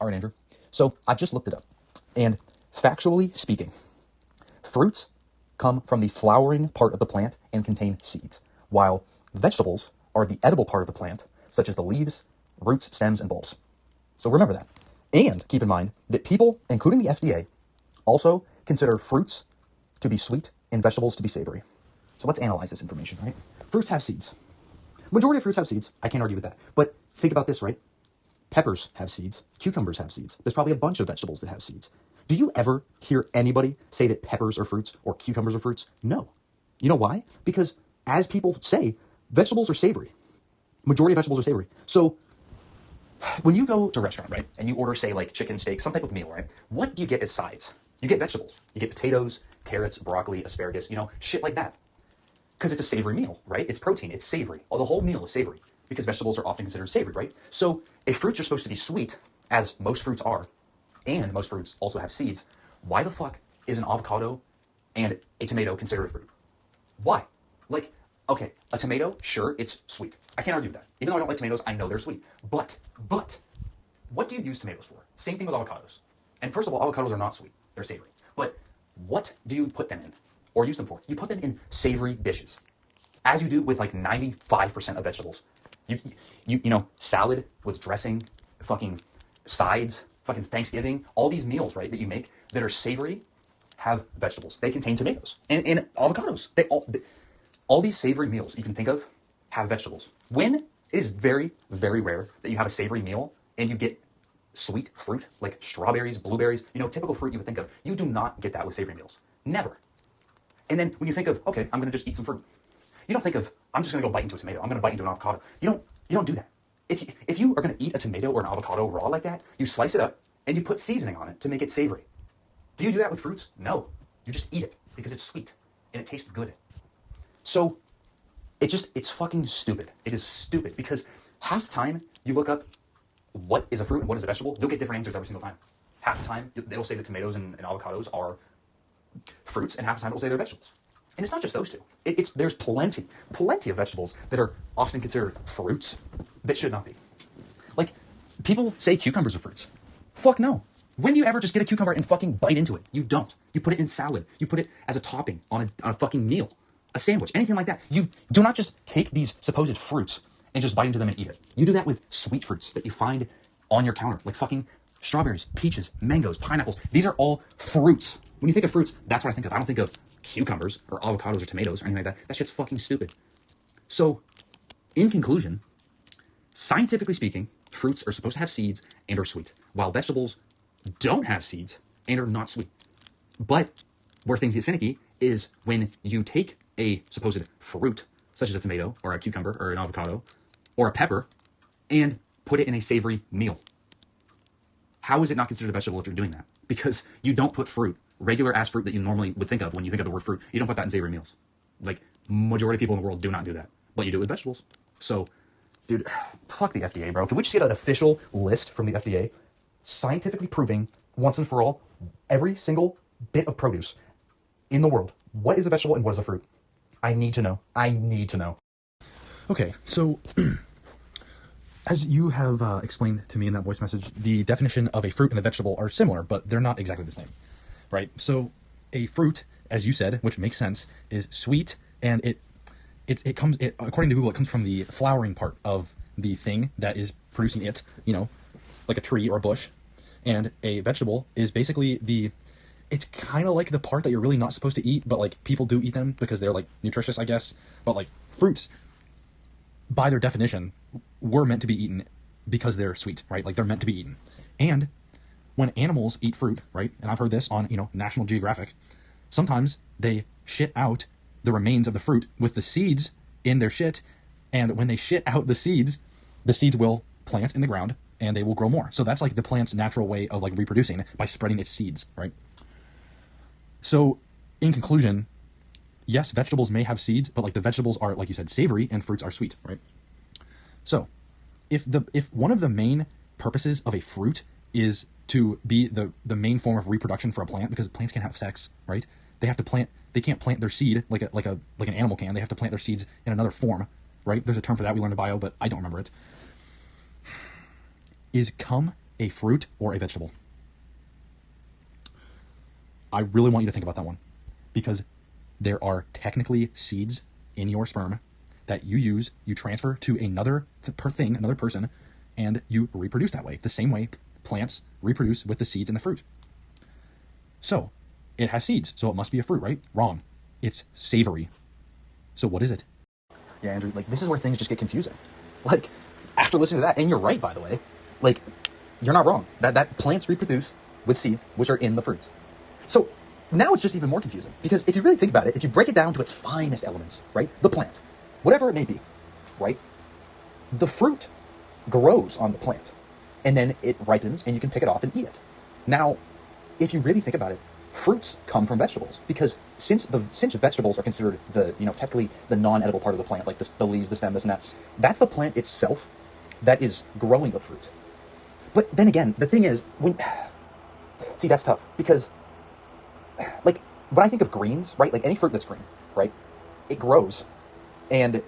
All right, Andrew. So I've just looked it up. And factually speaking, fruits come from the flowering part of the plant and contain seeds, while vegetables are the edible part of the plant, such as the leaves, roots, stems, and bulbs. So remember that. And keep in mind that people, including the FDA, also consider fruits to be sweet and vegetables to be savory. So let's analyze this information, right? Fruits have seeds. Majority of fruits have seeds. I can't argue with that. But think about this, right? Peppers have seeds. Cucumbers have seeds. There's probably a bunch of vegetables that have seeds. Do you ever hear anybody say that peppers are fruits or cucumbers are fruits? No. You know why? Because as people say, vegetables are savory. Majority of vegetables are savory. So when you go to a restaurant, right, and you order, say, like chicken, steak, some type of meal, right, what do you get as sides? You get vegetables. You get potatoes, carrots, broccoli, asparagus, shit like that. Because it's a savory meal, right? It's protein. It's savory. Oh, the whole meal is savory because vegetables are often considered savory, right? So if fruits are supposed to be sweet, as most fruits are, and most fruits also have seeds, why the fuck is an avocado and a tomato considered a fruit? Why? Like, okay, a tomato, sure, it's sweet. I can't argue with that. Even though I don't like tomatoes, I know they're sweet. But, what do you use tomatoes for? Same thing with avocados. And first of all, avocados are not sweet. They're savory. But what do you put them in? Or use them for? You put them in savory dishes. As you do with like 95% of vegetables. You know, salad with dressing, fucking sides, fucking Thanksgiving, all these meals, right, that you make that are savory have vegetables. They contain tomatoes and avocados. All these savory meals you can think of have vegetables. When it is very, very rare that you have a savory meal and you get sweet fruit like strawberries, blueberries, typical fruit you would think of. You do not get that with savory meals. Never. And then when you think of, okay, I'm going to just eat some fruit. You don't think of, I'm just going to go bite into a tomato. I'm going to bite into an avocado. You don't do that. If you are going to eat a tomato or an avocado raw like that, you slice it up and you put seasoning on it to make it savory. Do you do that with fruits? No. You just eat it because it's sweet and it tastes good. So it's fucking stupid. It is stupid because half the time you look up what is a fruit and what is a vegetable, you'll get different answers every single time. Half the time it'll say that tomatoes and avocados are fruits, and half the time it'll say they're vegetables. And it's not just those two. There's plenty of vegetables that are often considered fruits that should not be. Like, people say cucumbers are fruits. Fuck no. When do you ever just get a cucumber and fucking bite into it? You don't. You put it in salad. You put it as a topping on a fucking meal, a sandwich, anything like that. You do not just take these supposed fruits and just bite into them and eat it. You do that with sweet fruits that you find on your counter, like fucking strawberries, peaches, mangoes, pineapples. These are all fruits. When you think of fruits, that's what I think of. I don't think of cucumbers or avocados or tomatoes or anything like that. That shit's fucking stupid. So, in conclusion, scientifically speaking, fruits are supposed to have seeds and are sweet, while vegetables don't have seeds and are not sweet. But where things get finicky is when you take a supposed fruit, such as a tomato or a cucumber or an avocado or a pepper, and put it in a savory meal. How is it not considered a vegetable if you're doing that? Because you don't put fruit, regular ass fruit that you normally would think of when you think of the word fruit, you don't put that in savory meals. Like, majority of people in the world do not do that. But you do it with vegetables. So, dude, fuck the FDA, bro. Can we just get an official list from the FDA scientifically proving once and for all every single bit of produce in the world? What is a vegetable and what is a fruit? I need to know. I need to know. Okay, so as you have explained to me in that voice message, the definition of a fruit and a vegetable are similar, but they're not exactly the same, right? So a fruit, as you said, which makes sense, is sweet, and it comes, according to Google, it comes from the flowering part of the thing that is producing it, like a tree or a bush. And a vegetable is basically it's kind of like the part that you're really not supposed to eat, but like people do eat them because they're like nutritious, I guess. But like fruits, by their definition, were meant to be eaten because they're sweet, right? Like they're meant to be eaten. And when animals eat fruit, right? And I've heard this on, National Geographic, sometimes they shit out the remains of the fruit with the seeds in their shit. And when they shit out the seeds will plant in the ground and they will grow more. So that's like the plant's natural way of like reproducing by spreading its seeds, right? So in conclusion, yes, vegetables may have seeds, but like the vegetables are, like you said, savory and fruits are sweet, right? So if one of the main purposes of a fruit is to be the main form of reproduction for a plant, because plants can't have sex, right? They can't plant their seed like an animal can. They have to plant their seeds in another form, right? There's a term for that we learned in bio, but I don't remember it. Is come a fruit or a vegetable? I really want you to think about that one, because there are technically seeds in your sperm that you transfer to another another person, and you reproduce that way. The same way plants reproduce with the seeds in the fruit. So, it has seeds, so it must be a fruit, right? Wrong. It's savory. So what is it? Yeah, Andrew, like, this is where things just get confusing. Like, after listening to that, and you're right, by the way, like, you're not wrong. That plants reproduce with seeds, which are in the fruits. So, now it's just even more confusing, because if you really think about it, if you break it down to its finest elements, right, the plant, whatever it may be, right, the fruit grows on the plant, and then it ripens, and you can pick it off and eat it. Now, if you really think about it, fruits come from vegetables, because since vegetables are considered technically the non-edible part of the plant, like the leaves, the stem, this and that, that's the plant itself that is growing the fruit. But then again, the thing is, see, that's tough, because, like, when I think of greens, right, like any fruit that's green, right, it grows, and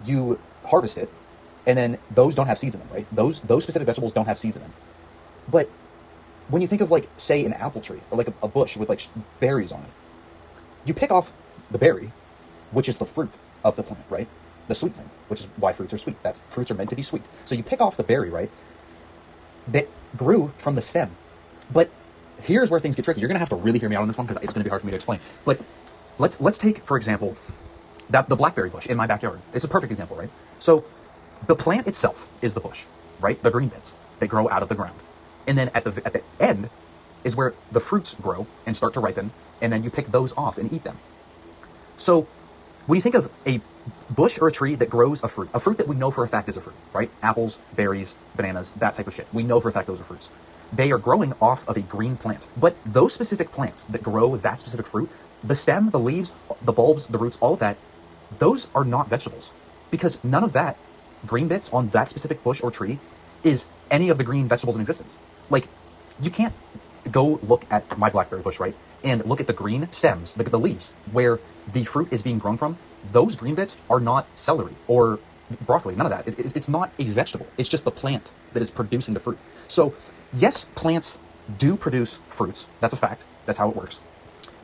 you harvest it, and then those don't have seeds in them, right? Those specific vegetables don't have seeds in them. But when you think of, like, say, an apple tree, or like a bush with, like, berries on it, you pick off the berry, which is the fruit of the plant, right? The sweet thing, which is why fruits are sweet. Fruits are meant to be sweet. So you pick off the berry, right? That grew from the stem. But here's where things get tricky. You're going to have to really hear me out on this one, because it's going to be hard for me to explain. But let's take, for example, the blackberry bush in my backyard. It's a perfect example, right? So the plant itself is the bush, right? The green bits that grow out of the ground. And then at the end is where the fruits grow and start to ripen, and then you pick those off and eat them. So when you think of a bush or a tree that grows a fruit that we know for a fact is a fruit, right? Apples, berries, bananas, that type of shit. We know for a fact those are fruits. They are growing off of a green plant. But those specific plants that grow that specific fruit, the stem, the leaves, the bulbs, the roots, all of that, those are not vegetables. Because none of that green bits on that specific bush or tree is any of the green vegetables in existence. Like, you can't go look at my blackberry bush, right, and look at the green stems, the leaves, where the fruit is being grown from. Those green bits are not celery or broccoli, none of that. It's not a vegetable. It's just the plant that is producing the fruit. So, yes, plants do produce fruits. That's a fact. That's how it works.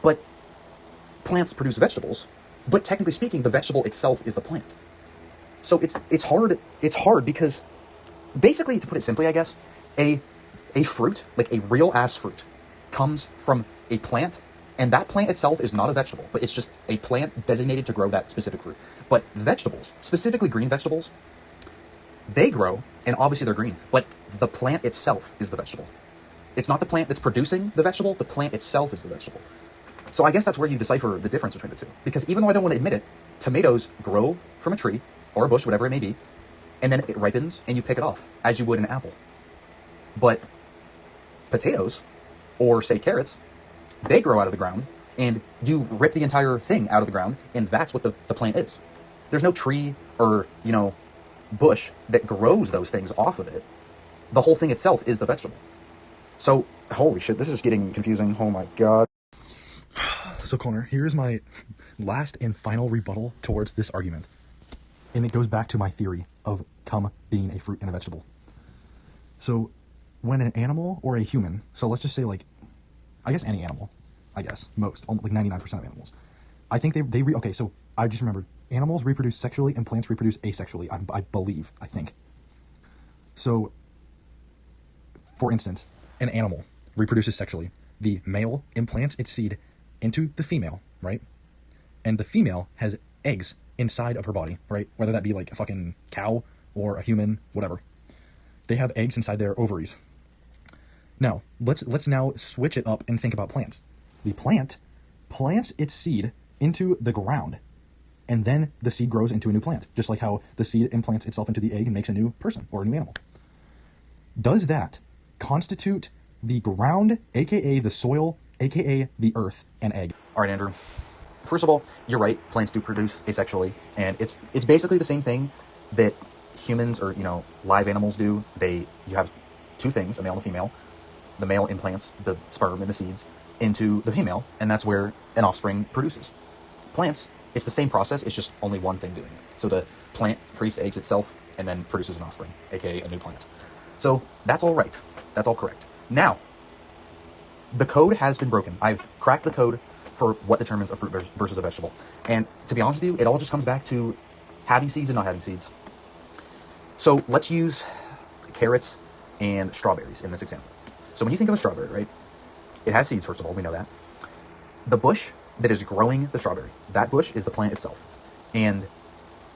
But plants produce vegetables, but technically speaking, the vegetable itself is the plant. So it's hard because, basically, to put it simply, I guess, a fruit, like a real ass fruit, comes from a plant, and that plant itself is not a vegetable, but it's just a plant designated to grow that specific fruit. But vegetables, specifically green vegetables, they grow, and obviously they're green, but the plant itself is the vegetable. It's not the plant that's producing the vegetable, the plant itself is the vegetable. So I guess that's where you decipher the difference between the two. Because even though I don't want to admit it, tomatoes grow from a tree, or a bush, whatever it may be, and then it ripens, and you pick it off, as you would an apple. But potatoes, or say carrots, they grow out of the ground, and you rip the entire thing out of the ground, and that's what the plant is. There's no tree or, bush that grows those things off of it. The whole thing itself is the vegetable. So, holy shit, this is getting confusing. Oh my god. So, Connor, here's my last and final rebuttal towards this argument. And it goes back to my theory of cum being a fruit and a vegetable. So, when an animal or a human, so let's just say, like, I guess any animal, like 99% of animals, I think okay, so I just remembered, animals reproduce sexually and plants reproduce asexually, I think. So, for instance, an animal reproduces sexually. The male implants its seed into the female, right? And the female has eggs inside of her body, right? Whether that be like a fucking cow or a human, whatever. They have eggs inside their ovaries. Now, let's now switch it up and think about plants. The plant plants its seed into the ground, and then the seed grows into a new plant, just like how the seed implants itself into the egg and makes a new person or a new animal. Does that constitute the ground, aka the soil, aka the earth, an egg? All right, Andrew. First of all, you're right. Plants do produce asexually, and it's basically the same thing that humans or live animals do. You have two things, a male and a female. The male implants the sperm and the seeds into the female, and that's where an offspring produces. Plants, it's the same process. It's just only one thing doing it. So the plant creates the eggs itself and then produces an offspring, aka a new plant. So that's all right. That's all correct. Now, the code has been broken. I've cracked the code for what determines a fruit versus a vegetable. And to be honest with you, it all just comes back to having seeds and not having seeds. So let's use carrots and strawberries in this example. So when you think of a strawberry, right, it has seeds, first of all, we know that. The bush that is growing the strawberry, that bush is the plant itself. And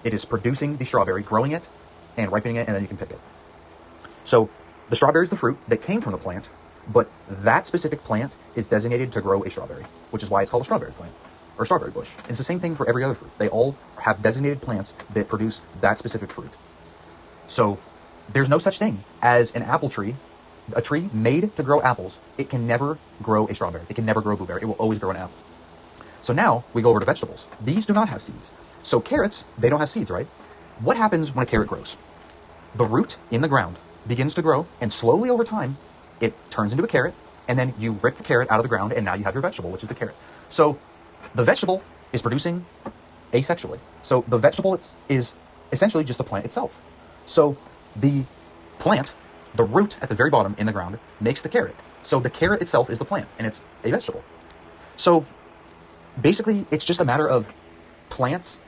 it is producing the strawberry, growing it, and ripening it, and then you can pick it. So the strawberry is the fruit that came from the plant, but that specific plant is designated to grow a strawberry, which is why it's called a strawberry plant, or strawberry bush. And it's the same thing for every other fruit. They all have designated plants that produce that specific fruit. So there's no such thing as an apple tree, a tree made to grow apples. It can never grow a strawberry. It can never grow a blueberry. It will always grow an apple. So now we go over to vegetables. These do not have seeds. So carrots, they don't have seeds, right? What happens when a carrot grows? The root in the ground begins to grow, and slowly over time, it turns into a carrot, and then you rip the carrot out of the ground, and now you have your vegetable, which is the carrot. So the vegetable is producing asexually. So the vegetable is essentially just the plant itself. So the plant, the root at the very bottom in the ground, makes the carrot. So the carrot itself is the plant, and it's a vegetable. So basically, it's just a matter of plants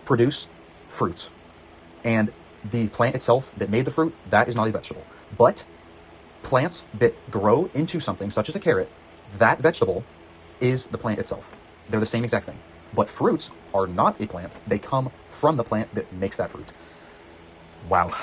produce fruits, and the plant itself that made the fruit, that is not a vegetable. But plants that grow into something, such as a carrot, that vegetable is the plant itself. They're the same exact thing. But fruits are not a plant. They come from the plant that makes that fruit. Wow.